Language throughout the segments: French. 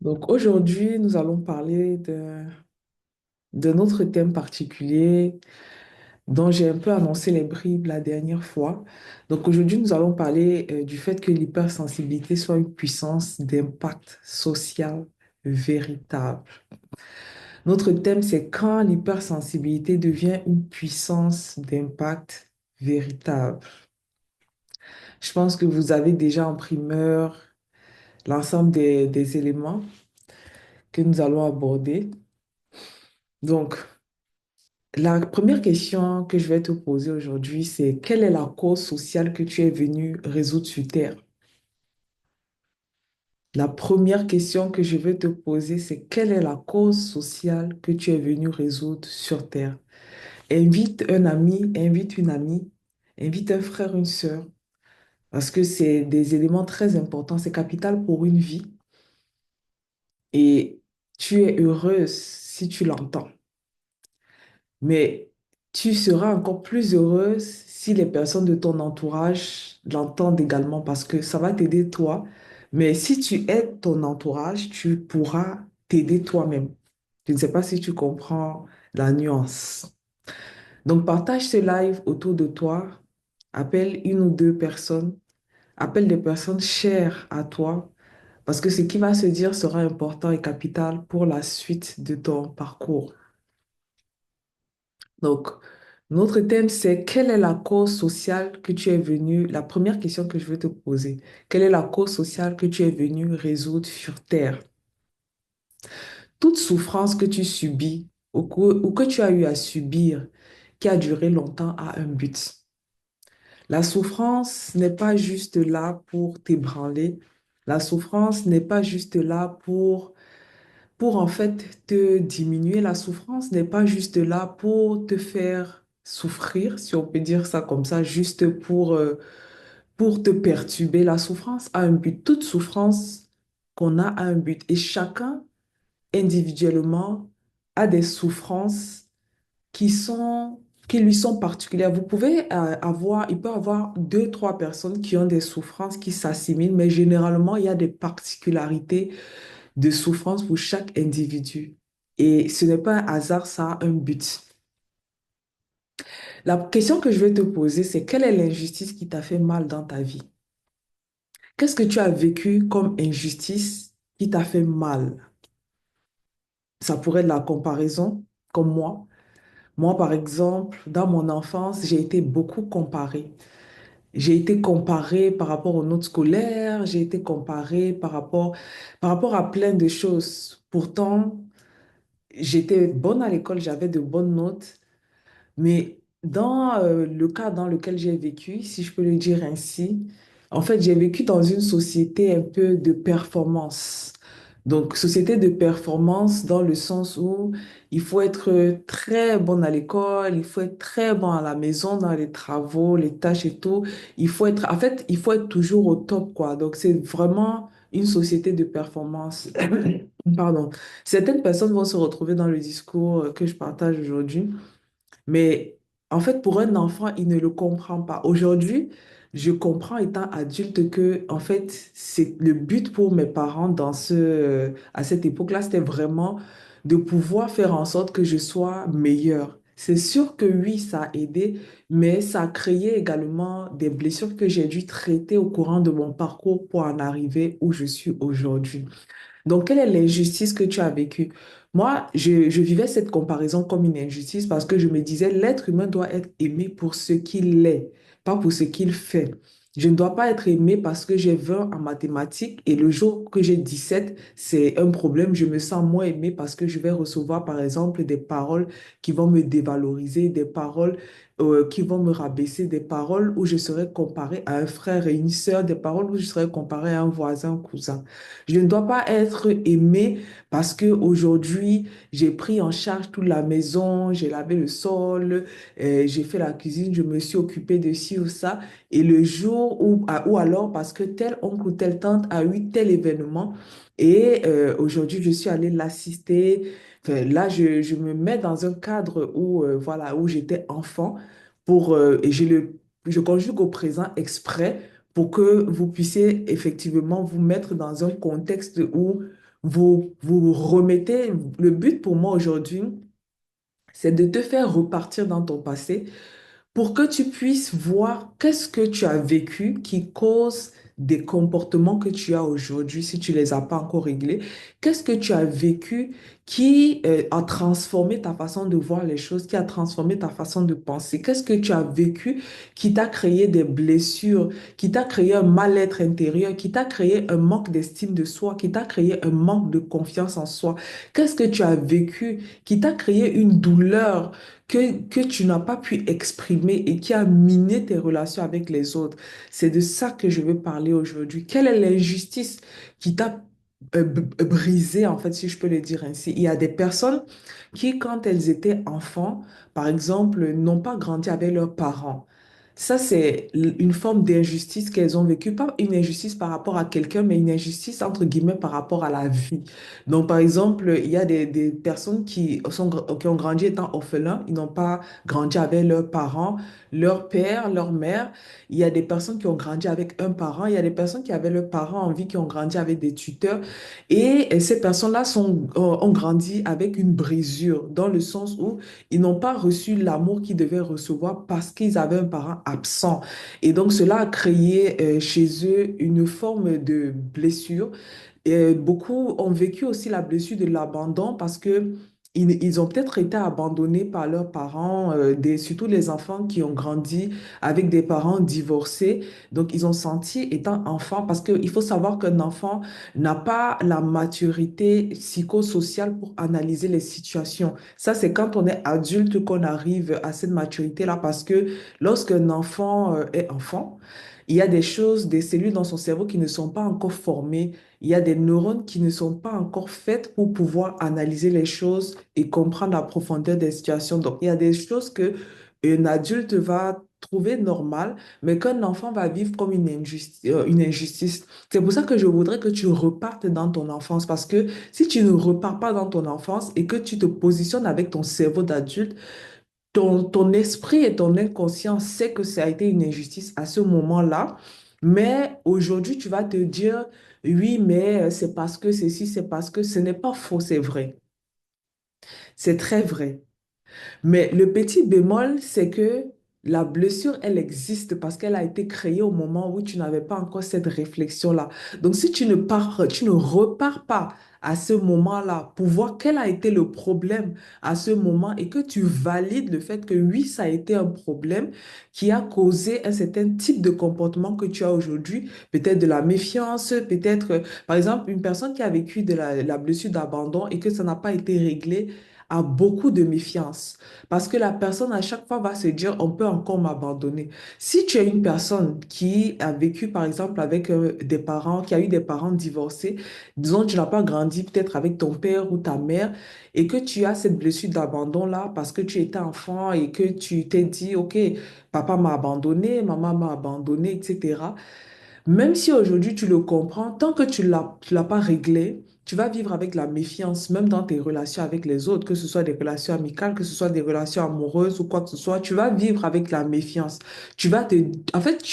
Donc aujourd'hui, nous allons parler de notre thème particulier dont j'ai un peu annoncé les bribes la dernière fois. Donc aujourd'hui, nous allons parler du fait que l'hypersensibilité soit une puissance d'impact social véritable. Notre thème, c'est quand l'hypersensibilité devient une puissance d'impact véritable. Je pense que vous avez déjà en primeur l'ensemble des éléments que nous allons aborder. Donc, la première question que je vais te poser aujourd'hui, c'est quelle est la cause sociale que tu es venu résoudre sur Terre? La première question que je vais te poser, c'est quelle est la cause sociale que tu es venu résoudre sur Terre? Invite un ami, invite une amie, invite un frère, une sœur, parce que c'est des éléments très importants, c'est capital pour une vie et tu es heureuse si tu l'entends. Mais tu seras encore plus heureuse si les personnes de ton entourage l'entendent également parce que ça va t'aider toi. Mais si tu aides ton entourage, tu pourras t'aider toi-même. Je ne sais pas si tu comprends la nuance. Donc, partage ce live autour de toi. Appelle une ou deux personnes. Appelle des personnes chères à toi parce que ce qui va se dire sera important et capital pour la suite de ton parcours. Donc, notre thème, c'est quelle est la cause sociale que tu es venu, la première question que je veux te poser, quelle est la cause sociale que tu es venu résoudre sur Terre? Toute souffrance que tu subis ou que tu as eu à subir qui a duré longtemps a un but. La souffrance n'est pas juste là pour t'ébranler. La souffrance n'est pas juste là pour en fait te diminuer. La souffrance n'est pas juste là pour te faire souffrir, si on peut dire ça comme ça, juste pour te perturber. La souffrance a un but. Toute souffrance qu'on a un but. Et chacun, individuellement, a des souffrances qui lui sont particulières. Vous pouvez il peut y avoir deux, trois personnes qui ont des souffrances qui s'assimilent, mais généralement, il y a des particularités de souffrance pour chaque individu. Et ce n'est pas un hasard, ça a un but. La question que je vais te poser, c'est quelle est l'injustice qui t'a fait mal dans ta vie? Qu'est-ce que tu as vécu comme injustice qui t'a fait mal? Ça pourrait être la comparaison, comme moi. Moi, par exemple, dans mon enfance, j'ai été beaucoup comparée. J'ai été comparée par rapport aux notes scolaires, j'ai été comparée par rapport à plein de choses. Pourtant, j'étais bonne à l'école, j'avais de bonnes notes, mais dans le cas dans lequel j'ai vécu, si je peux le dire ainsi, en fait, j'ai vécu dans une société un peu de performance. Donc, société de performance dans le sens où il faut être très bon à l'école, il faut être très bon à la maison, dans les travaux, les tâches et tout. En fait, il faut être toujours au top, quoi. Donc, c'est vraiment une société de performance. Pardon. Certaines personnes vont se retrouver dans le discours que je partage aujourd'hui. Mais en fait, pour un enfant, il ne le comprend pas. Aujourd'hui, je comprends étant adulte que, en fait, c'est le but pour mes parents à cette époque-là, c'était vraiment de pouvoir faire en sorte que je sois meilleure. C'est sûr que oui, ça a aidé, mais ça a créé également des blessures que j'ai dû traiter au courant de mon parcours pour en arriver où je suis aujourd'hui. Donc, quelle est l'injustice que tu as vécue? Moi, je vivais cette comparaison comme une injustice parce que je me disais, l'être humain doit être aimé pour ce qu'il est, pas pour ce qu'il fait. Je ne dois pas être aimé parce que j'ai 20 en mathématiques et le jour que j'ai 17, c'est un problème. Je me sens moins aimé parce que je vais recevoir, par exemple, des paroles qui vont me dévaloriser, des paroles qui vont me rabaisser, des paroles où je serai comparé à un frère et une sœur, des paroles où je serai comparé à un voisin, un cousin. Je ne dois pas être aimée parce que aujourd'hui j'ai pris en charge toute la maison, j'ai lavé le sol, j'ai fait la cuisine, je me suis occupée de ci ou ça. Et le jour ou alors parce que tel oncle ou telle tante a eu tel événement et aujourd'hui je suis allée l'assister. Enfin, là, je me mets dans un cadre où, voilà, où j'étais enfant et je conjugue au présent exprès pour que vous puissiez effectivement vous mettre dans un contexte où vous remettez, le but pour moi aujourd'hui, c'est de te faire repartir dans ton passé pour que tu puisses voir qu'est-ce que tu as vécu qui cause des comportements que tu as aujourd'hui si tu les as pas encore réglés. Qu'est-ce que tu as vécu qui a transformé ta façon de voir les choses, qui a transformé ta façon de penser. Qu'est-ce que tu as vécu qui t'a créé des blessures, qui t'a créé un mal-être intérieur, qui t'a créé un manque d'estime de soi, qui t'a créé un manque de confiance en soi. Qu'est-ce que tu as vécu qui t'a créé une douleur que tu n'as pas pu exprimer et qui a miné tes relations avec les autres. C'est de ça que je veux parler aujourd'hui. Quelle est l'injustice qui t'a brisé, en fait, si je peux le dire ainsi? Il y a des personnes qui, quand elles étaient enfants, par exemple, n'ont pas grandi avec leurs parents. Ça, c'est une forme d'injustice qu'elles ont vécue, pas une injustice par rapport à quelqu'un, mais une injustice, entre guillemets, par rapport à la vie. Donc, par exemple, il y a des personnes qui ont grandi étant orphelins, ils n'ont pas grandi avec leurs parents, leur père, leur mère. Il y a des personnes qui ont grandi avec un parent, il y a des personnes qui avaient leurs parents en vie, qui ont grandi avec des tuteurs. Et ces personnes-là ont grandi avec une brisure, dans le sens où ils n'ont pas reçu l'amour qu'ils devaient recevoir parce qu'ils avaient un parent absent. Et donc, cela a créé chez eux une forme de blessure et beaucoup ont vécu aussi la blessure de l'abandon parce que ils ont peut-être été abandonnés par leurs parents, surtout les enfants qui ont grandi avec des parents divorcés. Donc, ils ont senti, étant enfant, parce qu'il faut savoir qu'un enfant n'a pas la maturité psychosociale pour analyser les situations. Ça, c'est quand on est adulte qu'on arrive à cette maturité-là, parce que lorsqu'un enfant est enfant, il y a des choses, des cellules dans son cerveau qui ne sont pas encore formées. Il y a des neurones qui ne sont pas encore faites pour pouvoir analyser les choses et comprendre la profondeur des situations. Donc, il y a des choses que un adulte va trouver normales, mais qu'un enfant va vivre comme une injustice. C'est pour ça que je voudrais que tu repartes dans ton enfance, parce que si tu ne repars pas dans ton enfance et que tu te positionnes avec ton cerveau d'adulte, ton esprit et ton inconscient sait que ça a été une injustice à ce moment-là, mais aujourd'hui, tu vas te dire, oui, mais c'est parce que ceci, c'est parce que ce n'est pas faux, c'est vrai. C'est très vrai. Mais le petit bémol, c'est que la blessure, elle existe parce qu'elle a été créée au moment où tu n'avais pas encore cette réflexion-là. Donc, si tu ne repars pas à ce moment-là pour voir quel a été le problème à ce moment et que tu valides le fait que oui, ça a été un problème qui a causé un certain type de comportement que tu as aujourd'hui, peut-être de la méfiance, peut-être, par exemple, une personne qui a vécu de la blessure d'abandon et que ça n'a pas été réglé a beaucoup de méfiance. Parce que la personne, à chaque fois, va se dire, on peut encore m'abandonner. Si tu es une personne qui a vécu, par exemple, avec des parents, qui a eu des parents divorcés, disons, tu n'as pas grandi peut-être avec ton père ou ta mère, et que tu as cette blessure d'abandon-là parce que tu étais enfant et que tu t'es dit, OK, papa m'a abandonné, maman m'a abandonné, etc. Même si aujourd'hui tu le comprends, tant que tu l'as pas réglé, tu vas vivre avec la méfiance, même dans tes relations avec les autres, que ce soit des relations amicales, que ce soit des relations amoureuses ou quoi que ce soit, tu vas vivre avec la méfiance. En fait,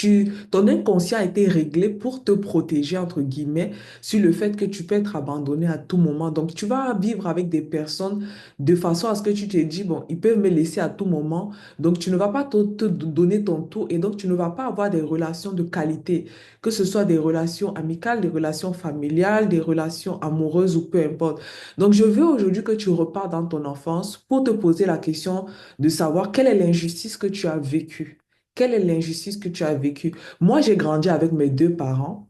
ton inconscient a été réglé pour te protéger, entre guillemets, sur le fait que tu peux être abandonné à tout moment. Donc, tu vas vivre avec des personnes de façon à ce que tu te dis, bon, ils peuvent me laisser à tout moment. Donc, tu ne vas pas te donner ton tout et donc tu ne vas pas avoir des relations de qualité, que ce soit des relations amicales, des relations familiales, des relations amoureuses ou peu importe. Donc, je veux aujourd'hui que tu repars dans ton enfance pour te poser la question de savoir quelle est l'injustice que tu as vécue. Quelle est l'injustice que tu as vécue? Moi, j'ai grandi avec mes deux parents.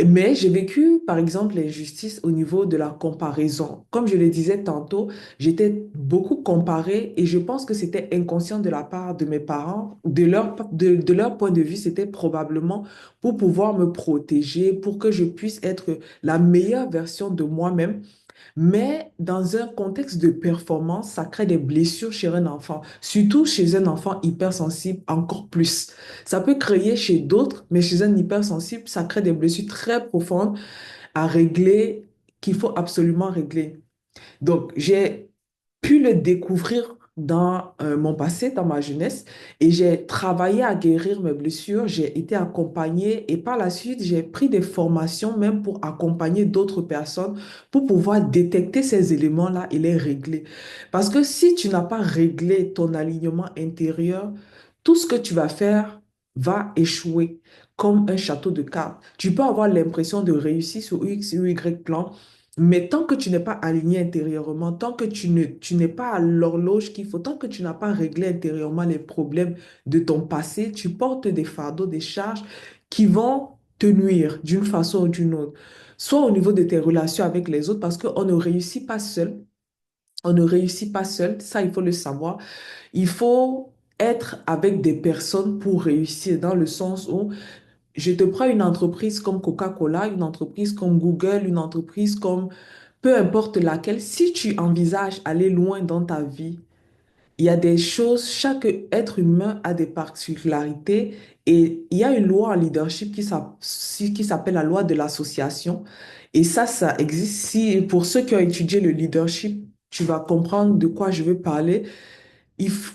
Mais j'ai vécu, par exemple, l'injustice au niveau de la comparaison. Comme je le disais tantôt, j'étais beaucoup comparée et je pense que c'était inconscient de la part de mes parents. De leur point de vue, c'était probablement pour pouvoir me protéger, pour que je puisse être la meilleure version de moi-même. Mais dans un contexte de performance, ça crée des blessures chez un enfant, surtout chez un enfant hypersensible encore plus. Ça peut créer chez d'autres, mais chez un hypersensible, ça crée des blessures très profondes à régler, qu'il faut absolument régler. Donc, j'ai pu le découvrir dans mon passé, dans ma jeunesse, et j'ai travaillé à guérir mes blessures, j'ai été accompagnée et par la suite, j'ai pris des formations même pour accompagner d'autres personnes pour pouvoir détecter ces éléments-là et les régler. Parce que si tu n'as pas réglé ton alignement intérieur, tout ce que tu vas faire va échouer comme un château de cartes. Tu peux avoir l'impression de réussir sur X ou Y plan, mais tant que tu n'es pas aligné intérieurement, tant que tu n'es pas à l'horloge qu'il faut, tant que tu n'as pas réglé intérieurement les problèmes de ton passé, tu portes des fardeaux, des charges qui vont te nuire d'une façon ou d'une autre. Soit au niveau de tes relations avec les autres, parce qu'on ne réussit pas seul. On ne réussit pas seul, ça il faut le savoir. Il faut être avec des personnes pour réussir, dans le sens où je te prends une entreprise comme Coca-Cola, une entreprise comme Google, une entreprise comme peu importe laquelle, si tu envisages aller loin dans ta vie, il y a des choses, chaque être humain a des particularités et il y a une loi en leadership qui s'appelle la loi de l'association. Et ça existe. Si, pour ceux qui ont étudié le leadership, tu vas comprendre de quoi je veux parler.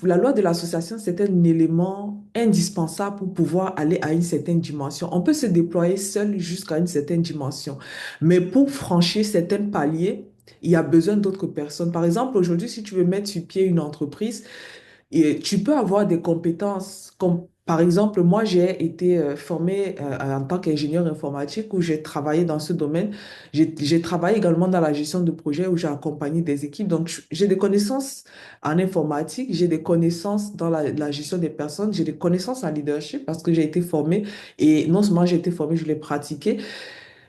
La loi de l'association, c'est un élément indispensable pour pouvoir aller à une certaine dimension. On peut se déployer seul jusqu'à une certaine dimension, mais pour franchir certains paliers, il y a besoin d'autres personnes. Par exemple, aujourd'hui, si tu veux mettre sur pied une entreprise, et tu peux avoir des compétences comme, par exemple, moi, j'ai été formée en tant qu'ingénieur informatique où j'ai travaillé dans ce domaine. J'ai travaillé également dans la gestion de projets où j'ai accompagné des équipes. Donc, j'ai des connaissances en informatique, j'ai des connaissances dans la gestion des personnes, j'ai des connaissances en leadership parce que j'ai été formée et non seulement j'ai été formée, je l'ai pratiqué,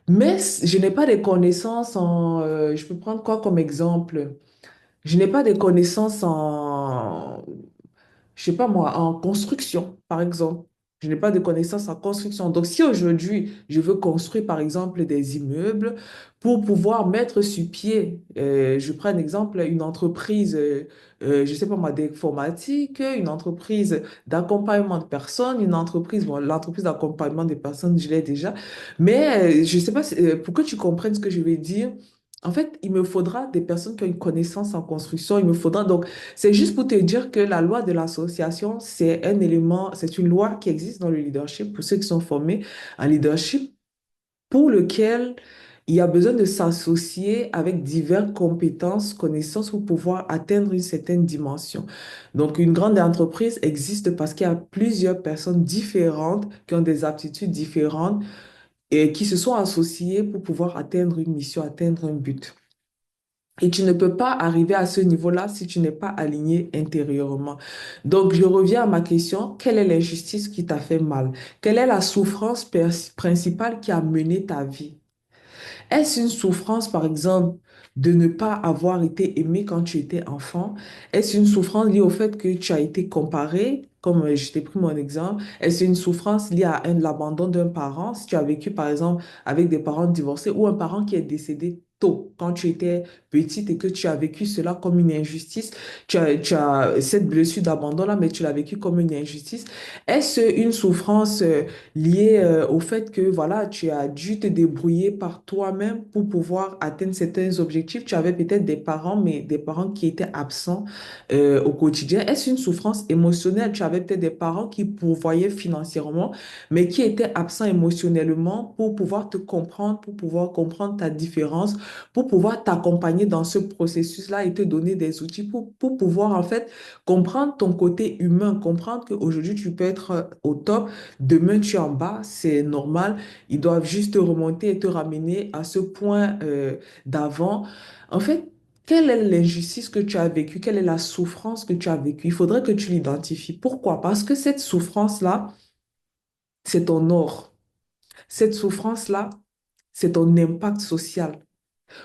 mais je n'ai pas de connaissances je peux prendre quoi comme exemple? Je n'ai pas de connaissances en je sais pas moi, en construction, par exemple. Je n'ai pas de connaissances en construction. Donc, si aujourd'hui, je veux construire, par exemple, des immeubles pour pouvoir mettre sur pied, je prends un exemple, une entreprise, je sais pas moi, d'informatique, une entreprise d'accompagnement de personnes, une entreprise, bon, l'entreprise d'accompagnement des personnes, je l'ai déjà. Mais je sais pas, pour que tu comprennes ce que je vais dire, en fait, il me faudra des personnes qui ont une connaissance en construction. Il me faudra donc c'est juste pour te dire que la loi de l'association, c'est un élément, c'est une loi qui existe dans le leadership pour ceux qui sont formés en leadership, pour lequel il y a besoin de s'associer avec diverses compétences, connaissances pour pouvoir atteindre une certaine dimension. Donc, une grande entreprise existe parce qu'il y a plusieurs personnes différentes qui ont des aptitudes différentes et qui se sont associées pour pouvoir atteindre une mission, atteindre un but. Et tu ne peux pas arriver à ce niveau-là si tu n'es pas aligné intérieurement. Donc, je reviens à ma question. Quelle est l'injustice qui t'a fait mal? Quelle est la souffrance principale qui a mené ta vie? Est-ce une souffrance, par exemple, de ne pas avoir été aimé quand tu étais enfant? Est-ce une souffrance liée au fait que tu as été comparé, comme je t'ai pris mon exemple? Est-ce une souffrance liée à l'abandon d'un parent? Si tu as vécu, par exemple, avec des parents divorcés ou un parent qui est décédé tôt, quand tu étais petite et que tu as vécu cela comme une injustice, tu as cette blessure d'abandon-là, mais tu l'as vécu comme une injustice. Est-ce une souffrance lié au fait que voilà, tu as dû te débrouiller par toi-même pour pouvoir atteindre certains objectifs. Tu avais peut-être des parents, mais des parents qui étaient absents au quotidien. Est-ce une souffrance émotionnelle? Tu avais peut-être des parents qui pourvoyaient financièrement, mais qui étaient absents émotionnellement pour pouvoir te comprendre, pour pouvoir comprendre ta différence, pour pouvoir t'accompagner dans ce processus-là et te donner des outils pour pouvoir en fait comprendre ton côté humain, comprendre qu'aujourd'hui tu peux être au top. Demain, tu es en bas, c'est normal. Ils doivent juste te remonter et te ramener à ce point d'avant. En fait, quelle est l'injustice que tu as vécue? Quelle est la souffrance que tu as vécue? Il faudrait que tu l'identifies. Pourquoi? Parce que cette souffrance-là, c'est ton or. Cette souffrance-là, c'est ton impact social.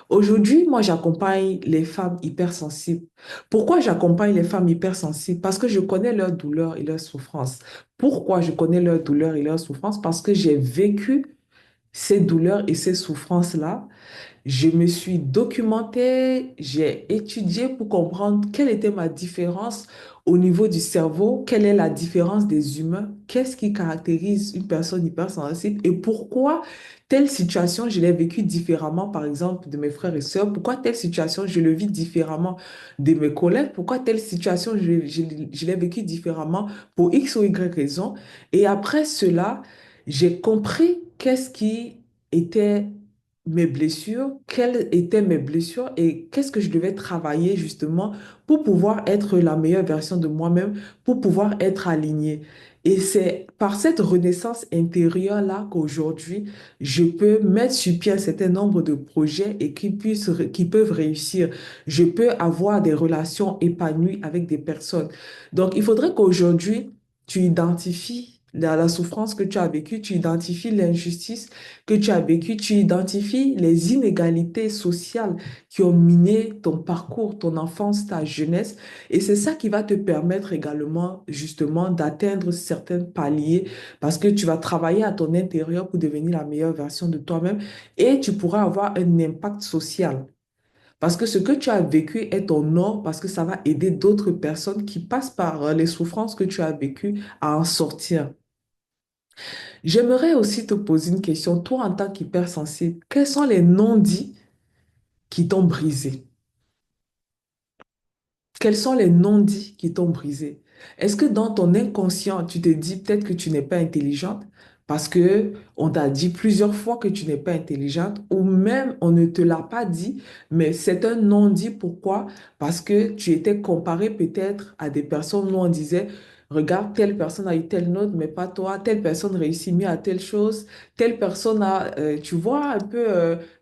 Aujourd'hui, moi, j'accompagne les femmes hypersensibles. Pourquoi j'accompagne les femmes hypersensibles? Parce que je connais leurs douleurs et leurs souffrances. Pourquoi je connais leurs douleurs et leurs souffrances? Parce que j'ai vécu ces douleurs et ces souffrances-là. Je me suis documentée, j'ai étudié pour comprendre quelle était ma différence Au niveau du cerveau, quelle est la différence des humains? Qu'est-ce qui caractérise une personne hypersensible et pourquoi telle situation, je l'ai vécue différemment, par exemple, de mes frères et sœurs? Pourquoi telle situation, je le vis différemment de mes collègues? Pourquoi telle situation, je l'ai vécue différemment pour X ou Y raison? Et après cela, j'ai compris qu'est-ce qui était mes blessures, quelles étaient mes blessures et qu'est-ce que je devais travailler justement pour pouvoir être la meilleure version de moi-même, pour pouvoir être aligné. Et c'est par cette renaissance intérieure-là qu'aujourd'hui, je peux mettre sur pied un certain nombre de projets et qui peuvent réussir. Je peux avoir des relations épanouies avec des personnes. Donc, il faudrait qu'aujourd'hui, tu identifies la souffrance que tu as vécue, tu identifies l'injustice que tu as vécue, tu identifies les inégalités sociales qui ont miné ton parcours, ton enfance, ta jeunesse. Et c'est ça qui va te permettre également, justement, d'atteindre certains paliers parce que tu vas travailler à ton intérieur pour devenir la meilleure version de toi-même et tu pourras avoir un impact social. Parce que ce que tu as vécu est ton or, parce que ça va aider d'autres personnes qui passent par les souffrances que tu as vécues à en sortir. J'aimerais aussi te poser une question. Toi, en tant qu'hypersensible, quels sont les non-dits qui t'ont brisé? Quels sont les non-dits qui t'ont brisé? Est-ce que dans ton inconscient, tu te dis peut-être que tu n'es pas intelligente parce que on t'a dit plusieurs fois que tu n'es pas intelligente ou même on ne te l'a pas dit, mais c'est un non-dit. Pourquoi? Parce que tu étais comparé peut-être à des personnes où on disait, regarde, telle personne a eu telle note, mais pas toi, telle personne réussit mieux à telle chose, telle personne a, tu vois un peu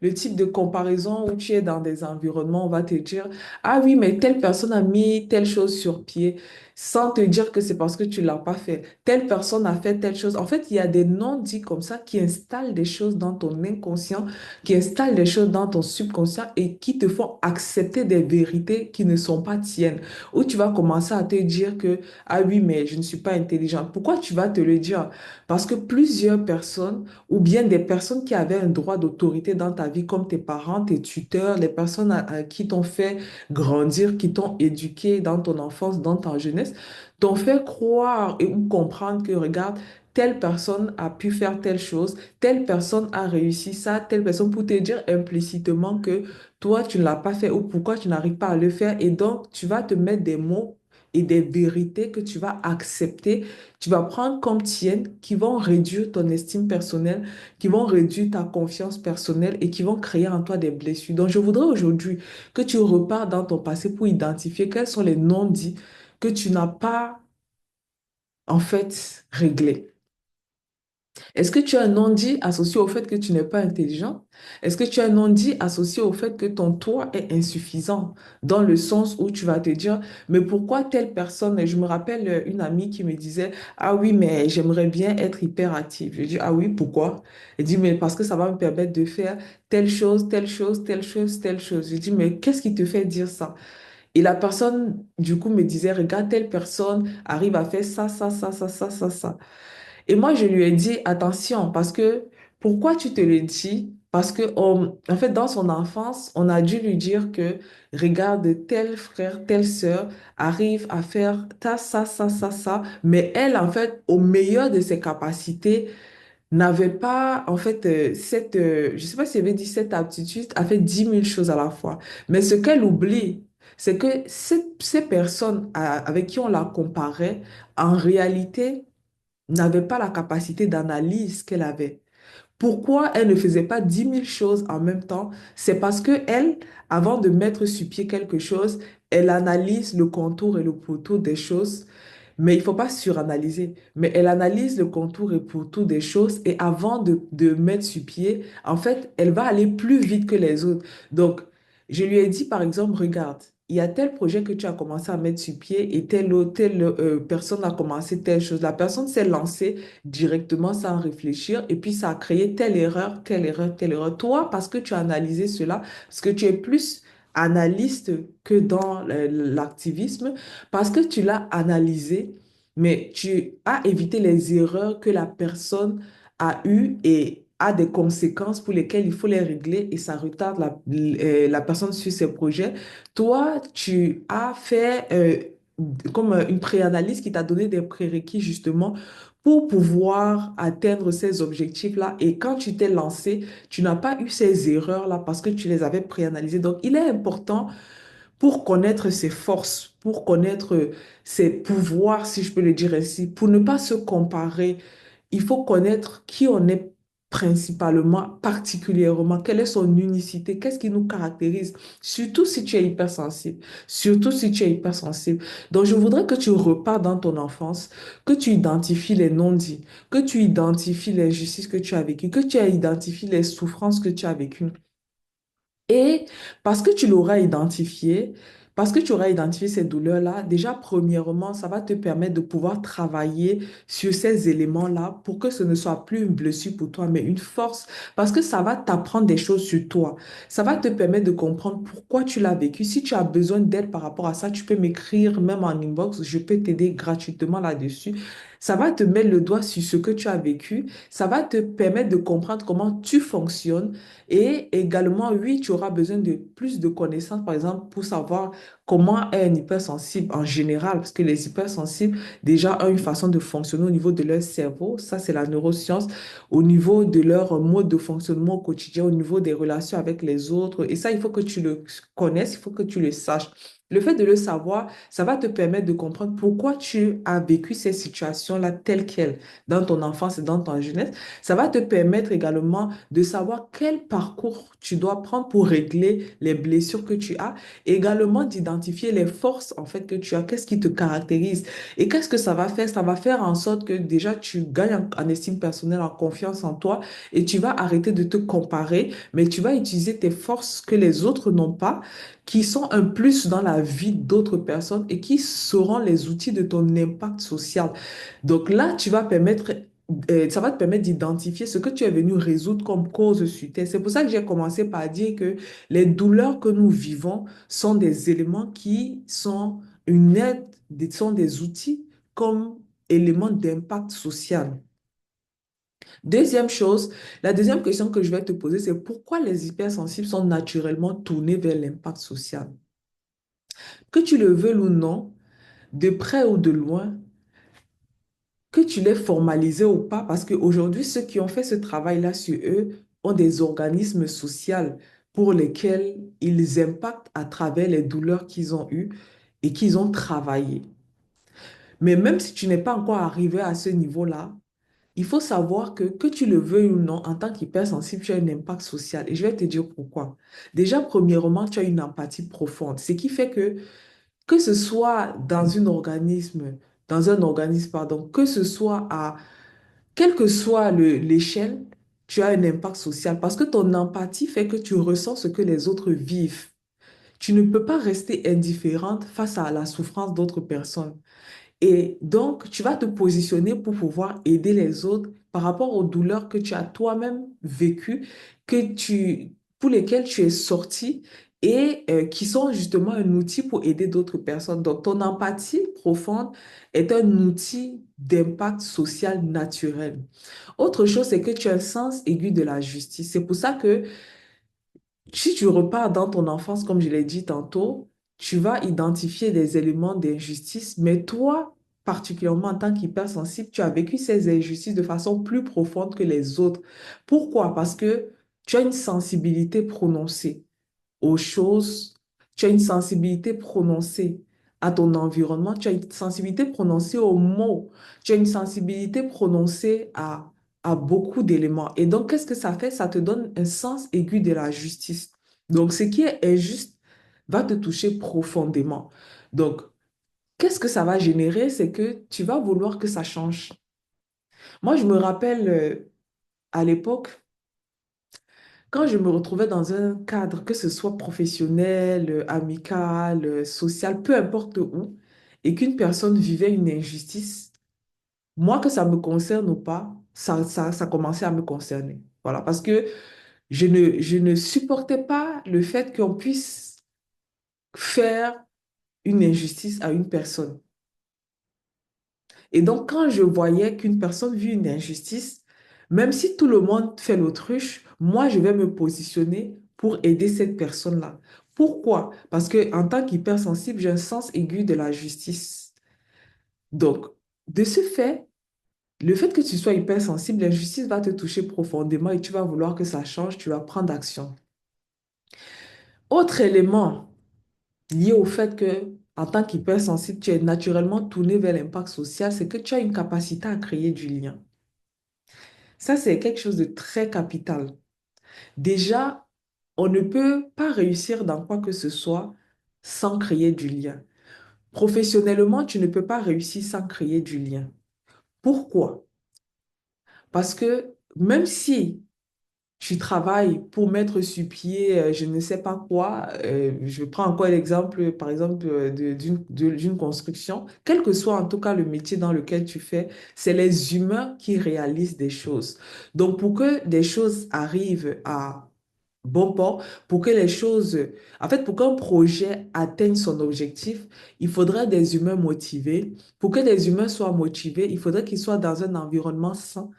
le type de comparaison où tu es dans des environnements, on va te dire, ah oui, mais telle personne a mis telle chose sur pied sans te dire que c'est parce que tu l'as pas fait. Telle personne a fait telle chose. En fait, il y a des non-dits comme ça qui installent des choses dans ton inconscient, qui installent des choses dans ton subconscient et qui te font accepter des vérités qui ne sont pas tiennes. Où tu vas commencer à te dire que, ah oui, mais je ne suis pas intelligente. Pourquoi tu vas te le dire? Parce que plusieurs personnes ou bien des personnes qui avaient un droit d'autorité dans ta vie, comme tes parents, tes tuteurs, les personnes qui t'ont fait grandir, qui t'ont éduqué dans ton enfance, dans ta jeunesse, t'ont fait croire et ou comprendre que, regarde, telle personne a pu faire telle chose, telle personne a réussi ça, telle personne pour te dire implicitement que toi, tu ne l'as pas fait ou pourquoi tu n'arrives pas à le faire. Et donc, tu vas te mettre des mots et des vérités que tu vas accepter, tu vas prendre comme tiennes, qui vont réduire ton estime personnelle, qui vont réduire ta confiance personnelle et qui vont créer en toi des blessures. Donc, je voudrais aujourd'hui que tu repars dans ton passé pour identifier quels sont les non-dits que tu n'as pas, en fait, réglés. Est-ce que tu as un non-dit associé au fait que tu n'es pas intelligent? Est-ce que tu as un non-dit associé au fait que ton toit est insuffisant dans le sens où tu vas te dire, mais pourquoi telle personne, et je me rappelle une amie qui me disait, ah oui, mais j'aimerais bien être hyperactive. Je dis, ah oui, pourquoi? Elle dit, mais parce que ça va me permettre de faire telle chose, telle chose, telle chose, telle chose. Je dis, mais qu'est-ce qui te fait dire ça? Et la personne, du coup, me disait, regarde, telle personne arrive à faire ça, ça, ça, ça, ça, ça, ça. Et moi, je lui ai dit, attention, parce que pourquoi tu te le dis? Parce que, en fait, dans son enfance, on a dû lui dire que, regarde, tel frère, telle sœur arrive à faire ta, ça, ça, mais elle, en fait, au meilleur de ses capacités, n'avait pas, en fait, je sais pas si elle avait dit cette aptitude, a fait 10 000 choses à la fois. Mais ce qu'elle oublie, c'est que ces personnes avec qui on la comparait, en réalité, n'avait pas la capacité d'analyse qu'elle avait. Pourquoi elle ne faisait pas 10 000 choses en même temps? C'est parce que elle, avant de mettre sur pied quelque chose, elle analyse le contour et le pourtour des choses, mais il ne faut pas suranalyser. Mais elle analyse le contour et pourtour des choses et avant de mettre sur pied, en fait, elle va aller plus vite que les autres. Donc, je lui ai dit, par exemple, regarde, il y a tel projet que tu as commencé à mettre sur pied et telle autre, telle personne a commencé telle chose. La personne s'est lancée directement sans réfléchir et puis ça a créé telle erreur, telle erreur, telle erreur. Toi, parce que tu as analysé cela, parce que tu es plus analyste que dans l'activisme, parce que tu l'as analysé, mais tu as évité les erreurs que la personne a eues et a des conséquences pour lesquelles il faut les régler et ça retarde la personne sur ses projets. Toi, tu as fait comme une préanalyse qui t'a donné des prérequis justement pour pouvoir atteindre ces objectifs-là. Et quand tu t'es lancé, tu n'as pas eu ces erreurs-là parce que tu les avais préanalysées. Donc, il est important pour connaître ses forces, pour connaître ses pouvoirs, si je peux le dire ainsi, pour ne pas se comparer. Il faut connaître qui on est principalement, particulièrement, quelle est son unicité, qu'est-ce qui nous caractérise, surtout si tu es hypersensible, surtout si tu es hypersensible. Donc, je voudrais que tu repars dans ton enfance, que tu identifies les non-dits, que tu identifies les injustices que tu as vécues, que tu identifies les souffrances que tu as vécues. Et parce que tu l'auras identifié, parce que tu auras identifié ces douleurs-là, déjà, premièrement, ça va te permettre de pouvoir travailler sur ces éléments-là pour que ce ne soit plus une blessure pour toi, mais une force, parce que ça va t'apprendre des choses sur toi. Ça va te permettre de comprendre pourquoi tu l'as vécu. Si tu as besoin d'aide par rapport à ça, tu peux m'écrire même en inbox, je peux t'aider gratuitement là-dessus. Ça va te mettre le doigt sur ce que tu as vécu. Ça va te permettre de comprendre comment tu fonctionnes et également, oui, tu auras besoin de plus de connaissances, par exemple, pour savoir comment est un hypersensible en général, parce que les hypersensibles, déjà, ont une façon de fonctionner au niveau de leur cerveau, ça, c'est la neuroscience, au niveau de leur mode de fonctionnement au quotidien, au niveau des relations avec les autres. Et ça, il faut que tu le connaisses, il faut que tu le saches. Le fait de le savoir, ça va te permettre de comprendre pourquoi tu as vécu ces situations-là telles quelles dans ton enfance et dans ton jeunesse. Ça va te permettre également de savoir quel parcours tu dois prendre pour régler les blessures que tu as, et également d'identifier les forces en fait que tu as, qu'est-ce qui te caractérise. Et qu'est-ce que ça va faire? Ça va faire en sorte que déjà tu gagnes en estime personnelle, en confiance en toi, et tu vas arrêter de te comparer, mais tu vas utiliser tes forces que les autres n'ont pas, qui sont un plus dans la vie d'autres personnes et qui seront les outils de ton impact social. Donc là, ça va te permettre d'identifier ce que tu es venu résoudre comme cause sur Terre. C'est pour ça que j'ai commencé par dire que les douleurs que nous vivons sont des éléments qui sont une aide, sont des outils comme éléments d'impact social. Deuxième chose, la deuxième question que je vais te poser, c'est pourquoi les hypersensibles sont naturellement tournés vers l'impact social? Que tu le veuilles ou non, de près ou de loin, que tu l'aies formalisé ou pas, parce qu'aujourd'hui, ceux qui ont fait ce travail-là sur eux ont des organismes sociaux pour lesquels ils impactent à travers les douleurs qu'ils ont eues et qu'ils ont travaillé. Mais même si tu n'es pas encore arrivé à ce niveau-là, il faut savoir que tu le veuilles ou non, en tant qu'hypersensible, tu as un impact social. Et je vais te dire pourquoi. Déjà, premièrement, tu as une empathie profonde, ce qui fait que ce soit dans un organisme, pardon, que ce soit à quelle que soit l'échelle, tu as un impact social parce que ton empathie fait que tu ressens ce que les autres vivent. Tu ne peux pas rester indifférente face à la souffrance d'autres personnes. Et donc, tu vas te positionner pour pouvoir aider les autres par rapport aux douleurs que tu as toi-même vécues, pour lesquelles tu es sorti et qui sont justement un outil pour aider d'autres personnes. Donc, ton empathie profonde est un outil d'impact social naturel. Autre chose, c'est que tu as un sens aigu de la justice. C'est pour ça que si tu repars dans ton enfance, comme je l'ai dit tantôt, tu vas identifier des éléments d'injustice, mais toi, particulièrement en tant qu'hypersensible, tu as vécu ces injustices de façon plus profonde que les autres. Pourquoi? Parce que tu as une sensibilité prononcée aux choses, tu as une sensibilité prononcée à ton environnement, tu as une sensibilité prononcée aux mots, tu as une sensibilité prononcée à beaucoup d'éléments. Et donc, qu'est-ce que ça fait? Ça te donne un sens aigu de la justice. Donc, ce qui est injuste va te toucher profondément. Donc, qu'est-ce que ça va générer? C'est que tu vas vouloir que ça change. Moi, je me rappelle à l'époque, quand je me retrouvais dans un cadre, que ce soit professionnel, amical, social, peu importe où, et qu'une personne vivait une injustice, moi, que ça me concerne ou pas, ça commençait à me concerner. Voilà, parce que je ne supportais pas le fait qu'on puisse faire une injustice à une personne. Et donc, quand je voyais qu'une personne vit une injustice, même si tout le monde fait l'autruche, moi, je vais me positionner pour aider cette personne-là, Pourquoi? Parce que en tant qu'hypersensible, j'ai un sens aigu de la justice. Donc, de ce fait, le fait que tu sois hypersensible, l'injustice va te toucher profondément et tu vas vouloir que ça change, tu vas prendre action. Autre élément lié au fait que, en tant qu'hypersensible, tu es naturellement tourné vers l'impact social, c'est que tu as une capacité à créer du lien. Ça, c'est quelque chose de très capital. Déjà, on ne peut pas réussir dans quoi que ce soit sans créer du lien. Professionnellement, tu ne peux pas réussir sans créer du lien. Pourquoi? Parce que même si tu travailles pour mettre sur pied, je ne sais pas quoi. Je prends encore l'exemple, par exemple, d'une construction. Quel que soit en tout cas le métier dans lequel tu fais, c'est les humains qui réalisent des choses. Donc, pour que des choses arrivent à bon port, pour que les choses, en fait, pour qu'un projet atteigne son objectif, il faudrait des humains motivés. Pour que des humains soient motivés, il faudrait qu'ils soient dans un environnement sain.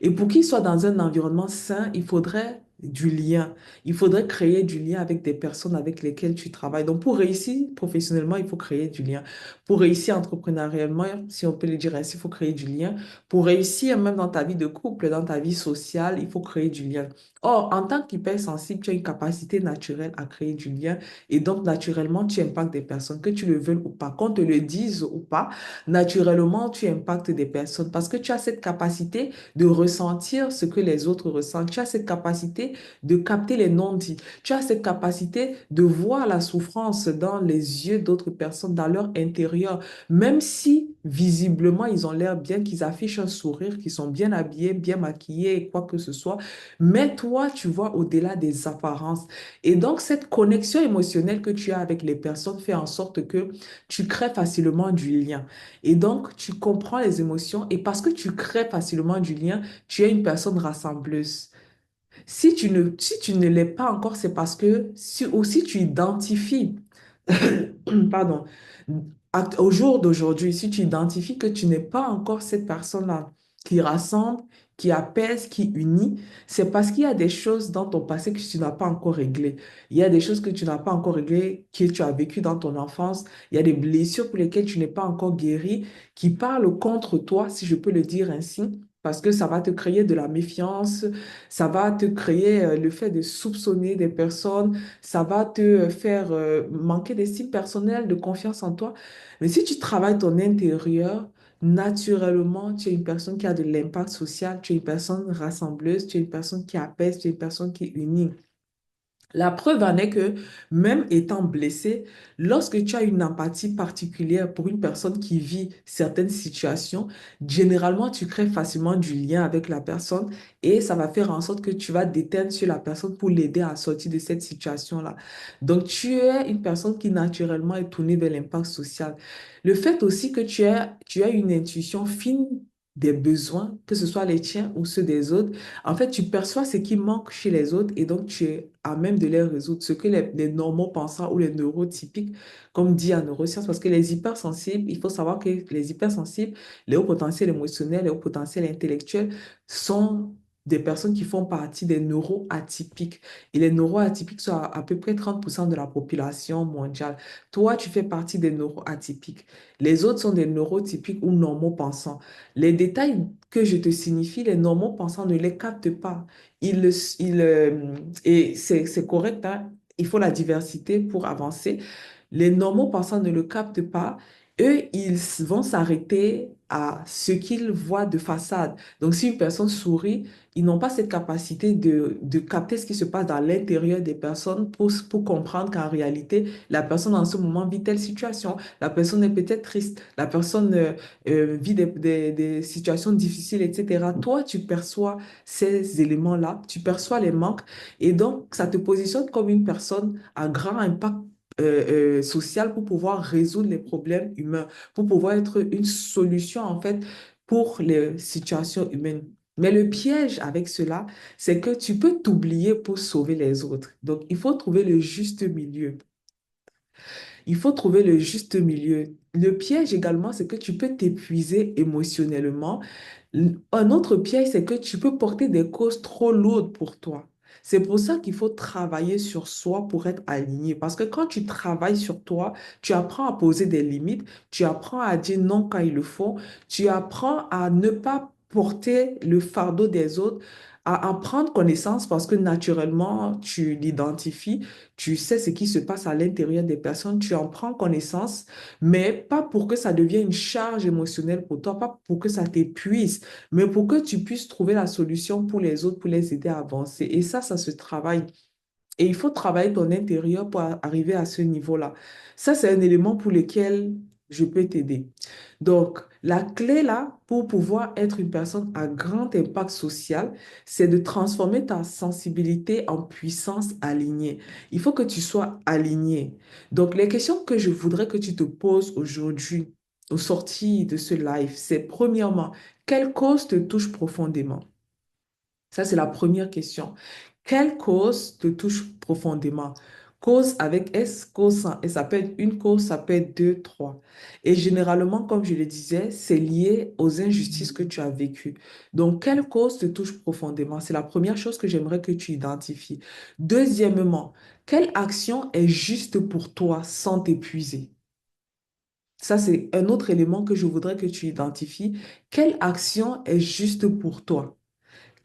Et pour qu'il soit dans un environnement sain, il faudrait du lien. Il faudrait créer du lien avec des personnes avec lesquelles tu travailles. Donc, pour réussir professionnellement, il faut créer du lien. Pour réussir entrepreneurialement, si on peut le dire ainsi, il faut créer du lien. Pour réussir même dans ta vie de couple, dans ta vie sociale, il faut créer du lien. Or, en tant qu'hypersensible, tu as une capacité naturelle à créer du lien et donc naturellement, tu impactes des personnes, que tu le veuilles ou pas, qu'on te le dise ou pas, naturellement, tu impactes des personnes parce que tu as cette capacité de ressentir ce que les autres ressentent. Tu as cette capacité de capter les non-dits. Tu as cette capacité de voir la souffrance dans les yeux d'autres personnes, dans leur intérieur, même si visiblement ils ont l'air bien, qu'ils affichent un sourire, qu'ils sont bien habillés, bien maquillés, quoi que ce soit. Mais toi, tu vois au-delà des apparences. Et donc, cette connexion émotionnelle que tu as avec les personnes fait en sorte que tu crées facilement du lien. Et donc, tu comprends les émotions et parce que tu crées facilement du lien, tu es une personne rassembleuse. Si tu ne l'es pas encore, c'est parce que si, ou si tu identifies, pardon, au jour d'aujourd'hui, si tu identifies que tu n'es pas encore cette personne-là qui rassemble, qui apaise, qui unit, c'est parce qu'il y a des choses dans ton passé que tu n'as pas encore réglées. Il y a des choses que tu n'as pas encore réglées, que tu as vécues dans ton enfance. Il y a des blessures pour lesquelles tu n'es pas encore guéri, qui parlent contre toi, si je peux le dire ainsi. Parce que ça va te créer de la méfiance, ça va te créer le fait de soupçonner des personnes, ça va te faire manquer d'estime personnelle, de confiance en toi. Mais si tu travailles ton intérieur, naturellement, tu es une personne qui a de l'impact social, tu es une personne rassembleuse, tu es une personne qui apaise, tu es une personne qui unit. La preuve en est que même étant blessé, lorsque tu as une empathie particulière pour une personne qui vit certaines situations, généralement tu crées facilement du lien avec la personne et ça va faire en sorte que tu vas déteindre sur la personne pour l'aider à sortir de cette situation-là. Donc tu es une personne qui naturellement est tournée vers l'impact social. Le fait aussi que tu as une intuition fine des besoins, que ce soit les tiens ou ceux des autres, en fait, tu perçois ce qui manque chez les autres et donc tu es à même de les résoudre. Ce que les normaux pensants ou les neurotypiques, comme dit en neurosciences, parce que les hypersensibles, il faut savoir que les hypersensibles, les hauts potentiels émotionnels, les hauts potentiels intellectuels sont des personnes qui font partie des neuroatypiques. Et les neuroatypiques sont à peu près 30% de la population mondiale. Toi, tu fais partie des neuroatypiques. Les autres sont des neurotypiques ou normaux pensants. Les détails que je te signifie, les normaux pensants ne les captent pas. Ils, le- ils, et c'est correct, hein. Il faut la diversité pour avancer. Les normaux pensants ne le captent pas. Eux, ils vont s'arrêter à ce qu'ils voient de façade. Donc, si une personne sourit, ils n'ont pas cette capacité de capter ce qui se passe dans l'intérieur des personnes pour comprendre qu'en réalité, la personne en ce moment vit telle situation. La personne est peut-être triste. La personne vit des situations difficiles, etc. Toi, tu perçois ces éléments-là, tu perçois les manques et donc ça te positionne comme une personne à grand impact social pour pouvoir résoudre les problèmes humains, pour pouvoir être une solution en fait pour les situations humaines. Mais le piège avec cela, c'est que tu peux t'oublier pour sauver les autres. Donc, il faut trouver le juste milieu. Il faut trouver le juste milieu. Le piège également, c'est que tu peux t'épuiser émotionnellement. Un autre piège, c'est que tu peux porter des causes trop lourdes pour toi. C'est pour ça qu'il faut travailler sur soi pour être aligné. Parce que quand tu travailles sur toi, tu apprends à poser des limites, tu apprends à dire non quand il le faut, tu apprends à ne pas porter le fardeau des autres, à en prendre connaissance parce que naturellement, tu l'identifies, tu sais ce qui se passe à l'intérieur des personnes, tu en prends connaissance, mais pas pour que ça devienne une charge émotionnelle pour toi, pas pour que ça t'épuise, mais pour que tu puisses trouver la solution pour les autres, pour les aider à avancer. Et ça se travaille. Et il faut travailler ton intérieur pour arriver à ce niveau-là. Ça, c'est un élément pour lequel je peux t'aider. Donc, la clé là, pour pouvoir être une personne à grand impact social, c'est de transformer ta sensibilité en puissance alignée. Il faut que tu sois aligné. Donc, les questions que je voudrais que tu te poses aujourd'hui, au sortir de ce live, c'est premièrement, quelle cause te touche profondément? Ça, c'est la première question. Quelle cause te touche profondément? Cause avec S, cause sans S. Ça peut être une cause, ça peut être deux, trois. Et généralement, comme je le disais, c'est lié aux injustices que tu as vécues. Donc, quelle cause te touche profondément? C'est la première chose que j'aimerais que tu identifies. Deuxièmement, quelle action est juste pour toi sans t'épuiser? Ça, c'est un autre élément que je voudrais que tu identifies. Quelle action est juste pour toi?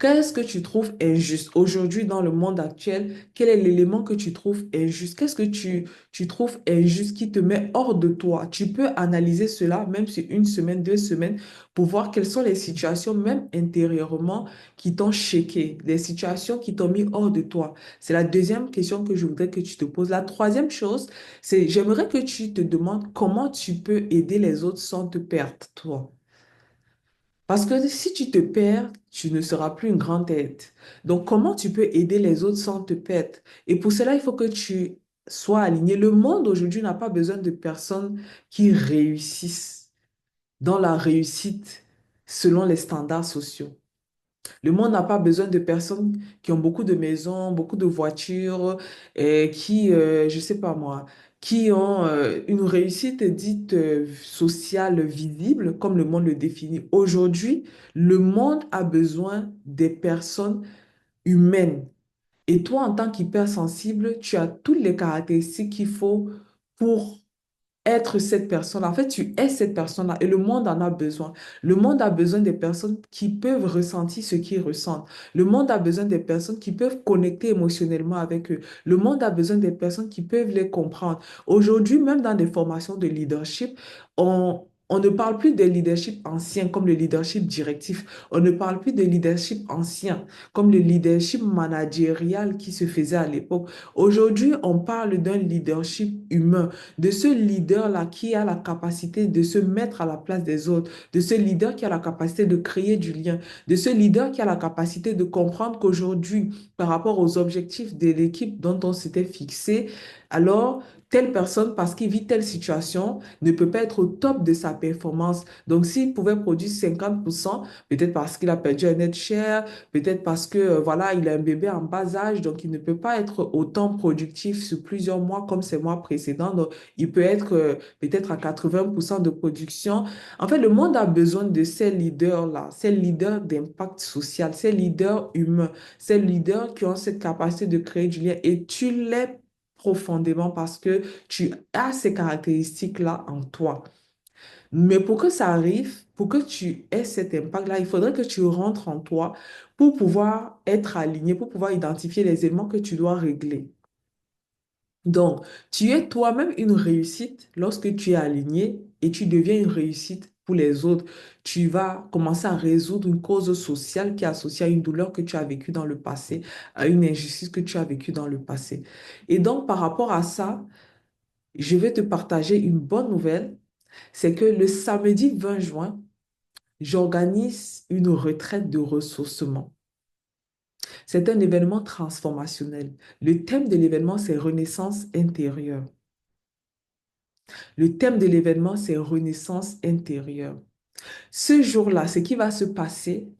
Qu'est-ce que tu trouves injuste aujourd'hui dans le monde actuel? Quel est l'élément que tu trouves injuste? Qu'est-ce que tu trouves injuste qui te met hors de toi? Tu peux analyser cela même sur une semaine, deux semaines pour voir quelles sont les situations, même intérieurement, qui t'ont choqué, les situations qui t'ont mis hors de toi. C'est la deuxième question que je voudrais que tu te poses. La troisième chose, c'est j'aimerais que tu te demandes comment tu peux aider les autres sans te perdre, toi. Parce que si tu te perds, tu ne seras plus une grande aide. Donc, comment tu peux aider les autres sans te perdre? Et pour cela, il faut que tu sois aligné. Le monde aujourd'hui n'a pas besoin de personnes qui réussissent dans la réussite selon les standards sociaux. Le monde n'a pas besoin de personnes qui ont beaucoup de maisons, beaucoup de voitures, et qui, je sais pas moi, qui ont une réussite dite sociale visible, comme le monde le définit. Aujourd'hui, le monde a besoin des personnes humaines. Et toi, en tant qu'hypersensible, tu as toutes les caractéristiques qu'il faut pour être cette personne. En fait, tu es cette personne-là et le monde en a besoin. Le monde a besoin des personnes qui peuvent ressentir ce qu'ils ressentent. Le monde a besoin des personnes qui peuvent connecter émotionnellement avec eux. Le monde a besoin des personnes qui peuvent les comprendre. Aujourd'hui, même dans des formations de leadership, on ne parle plus de leadership ancien comme le leadership directif. On ne parle plus de leadership ancien comme le leadership managérial qui se faisait à l'époque. Aujourd'hui, on parle d'un leadership humain, de ce leader-là qui a la capacité de se mettre à la place des autres, de ce leader qui a la capacité de créer du lien, de ce leader qui a la capacité de comprendre qu'aujourd'hui, par rapport aux objectifs de l'équipe dont on s'était fixé, alors telle personne, parce qu'il vit telle situation, ne peut pas être au top de sa performance. Donc, s'il pouvait produire 50%, peut-être parce qu'il a perdu un être cher, peut-être parce que, voilà, il a un bébé en bas âge, donc il ne peut pas être autant productif sur plusieurs mois comme ces mois précédents. Donc, il peut être peut-être à 80% de production. En fait, le monde a besoin de ces leaders-là, ces leaders d'impact social, ces leaders humains, ces leaders qui ont cette capacité de créer du lien et tu l'es profondément parce que tu as ces caractéristiques-là en toi. Mais pour que ça arrive, pour que tu aies cet impact-là, il faudrait que tu rentres en toi pour pouvoir être aligné, pour pouvoir identifier les éléments que tu dois régler. Donc, tu es toi-même une réussite lorsque tu es aligné et tu deviens une réussite pour les autres. Tu vas commencer à résoudre une cause sociale qui est associée à une douleur que tu as vécue dans le passé, à une injustice que tu as vécue dans le passé. Et donc, par rapport à ça, je vais te partager une bonne nouvelle. C'est que le samedi 20 juin, j'organise une retraite de ressourcement. C'est un événement transformationnel. Le thème de l'événement, c'est Renaissance intérieure. Le thème de l'événement, c'est Renaissance intérieure. Ce jour-là, ce qui va se passer,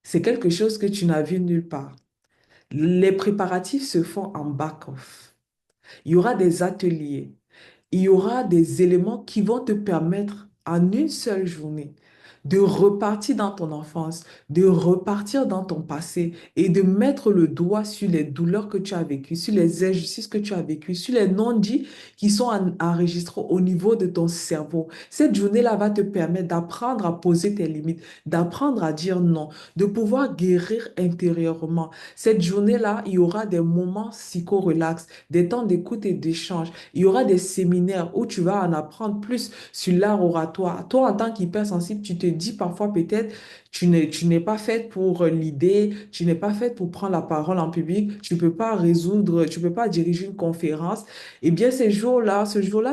c'est quelque chose que tu n'as vu nulle part. Les préparatifs se font en back-off. Il y aura des ateliers. Il y aura des éléments qui vont te permettre en une seule journée de repartir dans ton enfance, de repartir dans ton passé et de mettre le doigt sur les douleurs que tu as vécues, sur les injustices que tu as vécues, sur les non-dits qui sont enregistrés au niveau de ton cerveau. Cette journée-là va te permettre d'apprendre à poser tes limites, d'apprendre à dire non, de pouvoir guérir intérieurement. Cette journée-là, il y aura des moments psycho-relax, des temps d'écoute et d'échange. Il y aura des séminaires où tu vas en apprendre plus sur l'art oratoire. Toi, en tant qu'hypersensible, tu te dis parfois peut-être, tu n'es pas faite pour l'idée, tu n'es pas faite pour prendre la parole en public, tu peux pas résoudre, tu peux pas diriger une conférence. Eh bien, ce jour-là,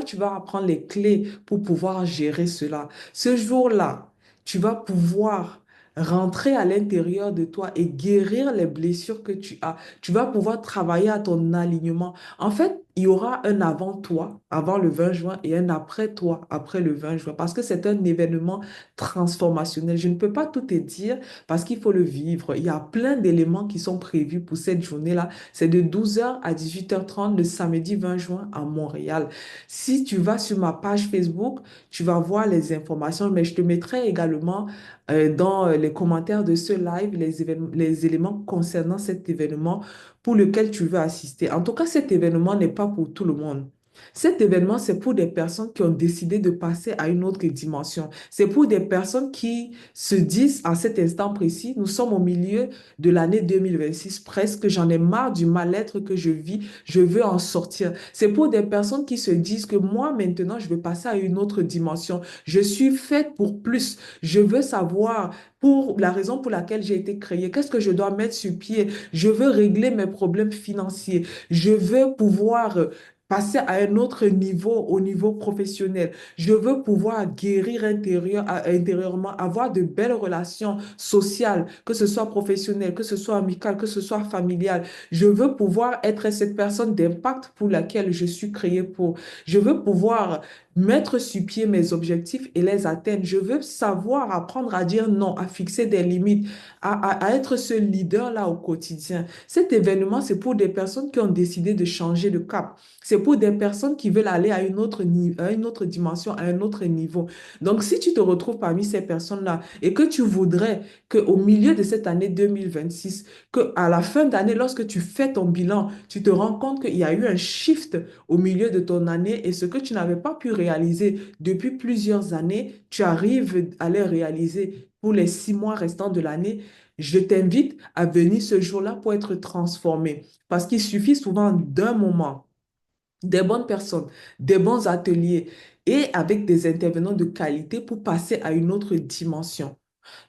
tu vas apprendre les clés pour pouvoir gérer cela. Ce jour-là, tu vas pouvoir rentrer à l'intérieur de toi et guérir les blessures que tu as. Tu vas pouvoir travailler à ton alignement. En fait, il y aura un avant toi, avant le 20 juin, et un après toi, après le 20 juin, parce que c'est un événement transformationnel. Je ne peux pas tout te dire parce qu'il faut le vivre. Il y a plein d'éléments qui sont prévus pour cette journée-là. C'est de 12 h à 18h30 le samedi 20 juin à Montréal. Si tu vas sur ma page Facebook, tu vas voir les informations, mais je te mettrai également dans les commentaires de ce live les éléments concernant cet événement pour lequel tu veux assister. En tout cas, cet événement n'est pas pour tout le monde. Cet événement, c'est pour des personnes qui ont décidé de passer à une autre dimension. C'est pour des personnes qui se disent à cet instant précis, nous sommes au milieu de l'année 2026 presque, j'en ai marre du mal-être que je vis, je veux en sortir. C'est pour des personnes qui se disent que moi, maintenant, je veux passer à une autre dimension. Je suis faite pour plus. Je veux savoir pour la raison pour laquelle j'ai été créée, qu'est-ce que je dois mettre sur pied. Je veux régler mes problèmes financiers. Je veux pouvoir passer à un autre niveau, au niveau professionnel. Je veux pouvoir guérir intérieurement, avoir de belles relations sociales, que ce soit professionnelles, que ce soit amicales, que ce soit familiales. Je veux pouvoir être cette personne d'impact pour laquelle je suis créée pour. Je veux pouvoir mettre sur pied mes objectifs et les atteindre. Je veux savoir apprendre à dire non, à fixer des limites, à être ce leader-là au quotidien. Cet événement, c'est pour des personnes qui ont décidé de changer de cap. C'est pour des personnes qui veulent aller à à une autre dimension, à un autre niveau. Donc, si tu te retrouves parmi ces personnes-là et que tu voudrais qu'au milieu de cette année 2026, qu'à la fin d'année, lorsque tu fais ton bilan, tu te rends compte qu'il y a eu un shift au milieu de ton année et ce que tu n'avais pas pu réaliser depuis plusieurs années, tu arrives à les réaliser pour les 6 mois restants de l'année. Je t'invite à venir ce jour-là pour être transformé parce qu'il suffit souvent d'un moment, des bonnes personnes, des bons ateliers et avec des intervenants de qualité pour passer à une autre dimension.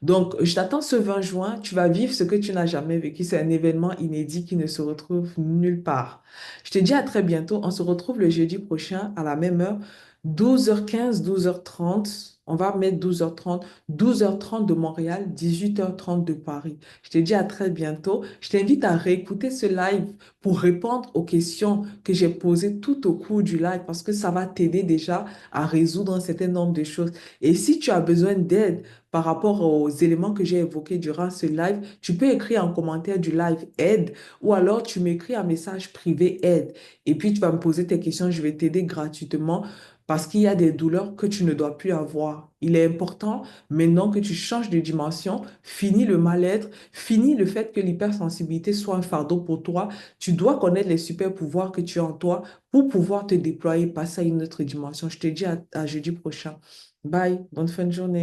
Donc, je t'attends ce 20 juin. Tu vas vivre ce que tu n'as jamais vécu. C'est un événement inédit qui ne se retrouve nulle part. Je te dis à très bientôt. On se retrouve le jeudi prochain à la même heure, 12h15, 12h30. On va mettre 12h30, 12h30 de Montréal, 18h30 de Paris. Je te dis à très bientôt. Je t'invite à réécouter ce live pour répondre aux questions que j'ai posées tout au cours du live parce que ça va t'aider déjà à résoudre un certain nombre de choses. Et si tu as besoin d'aide, par rapport aux éléments que j'ai évoqués durant ce live, tu peux écrire en commentaire du live aide ou alors tu m'écris un message privé aide et puis tu vas me poser tes questions, je vais t'aider gratuitement parce qu'il y a des douleurs que tu ne dois plus avoir. Il est important maintenant que tu changes de dimension, finis le mal-être, finis le fait que l'hypersensibilité soit un fardeau pour toi. Tu dois connaître les super pouvoirs que tu as en toi pour pouvoir te déployer, passer à une autre dimension. Je te dis à jeudi prochain. Bye, bonne fin de journée.